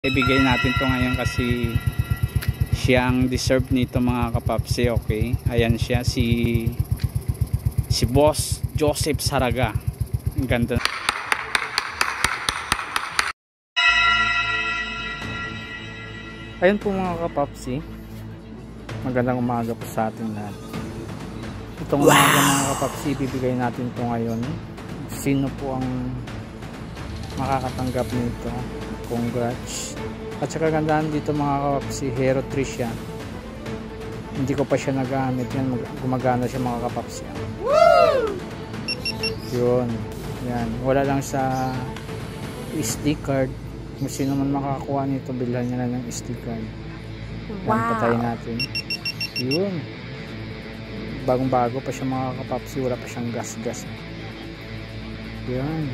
Ibigay natin to ngayon kasi siyang deserve nito mga kapapsi. Okay, ayan siya, si Boss Joseph Saraga. Ang ganda. Ayan po mga kapapsi, magandang umaga po sa ating lahat. Itong umaga mga kapapsi, bibigay natin to ngayon. Sino po ang makakatanggap nito? Congrats. At saka gandaan dito mga kapapsi, Hero 3 siya. Hindi ko pa siya nagamit yan, gumagana siya mga kapapsi. Yun, yan, wala lang sa SD card. Kung sino man makakuha nito, bilhan niya na ng SD card. Yan, patayin natin. Yun, bagong bago pa siya mga kapapsi, wala pa siyang gas. Yan,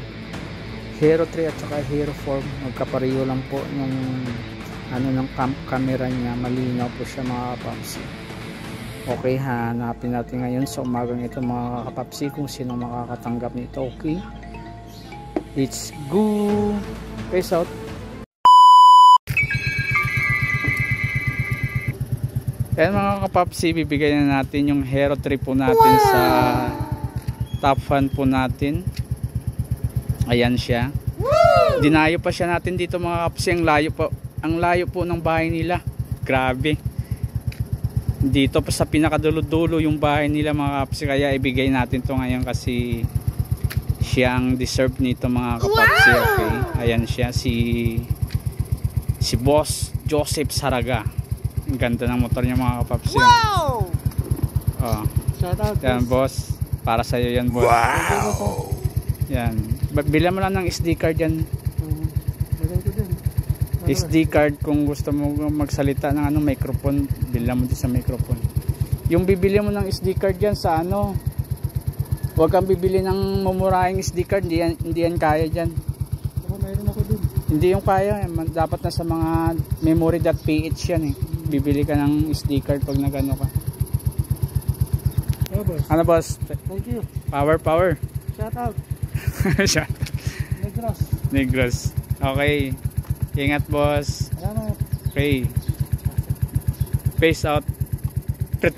Hero 3 at saka Hero 4, magkapareho lang po yung ano ng camera niya, malinaw po siya mga kapapsi. Okay, hanapin natin ngayon sa umagang ito mga kapapsi kung sino makakatanggap nito. Okay, let's go. Peace out. Ayan mga kapapsi, bibigyan na natin yung Hero 3 po natin sa top fan po natin. Ayan siya. Dinayo pa siya natin dito mga kapapsi. Ang layo po ng bahay nila. Grabe. Dito pa sa pinakadulo-dulo yung bahay nila mga kapapsi. Kaya ibigay natin to ngayon kasi siyang deserve nito mga kapapsi. Okay, ayan siya, si Boss Joseph Saraga. Ang ganda ng motor niya mga kapapsi. Wow! Oh. Shout out, yan boss, para sa'yo yan boss. Wow! Yan, bilhan mo lang ng SD card yan. SD card kung gusto mo magsalita ng ano, microphone, bilhan mo din sa microphone. Yung bibili mo ng SD card yan sa ano, huwag kang bibili ng mumurahing SD card, hindi yan kaya dyan. Mayroon ako dun. Hindi yung kaya, dapat na sa mga memory.ph yan eh. Bibili ka ng SD card pag nagano ka. Oh, boss. Ano boss? Thank you. Power. Shout out. Shout out. Negros. Okay. Ingat boss. Salamat. Okay. Peace out. Bret.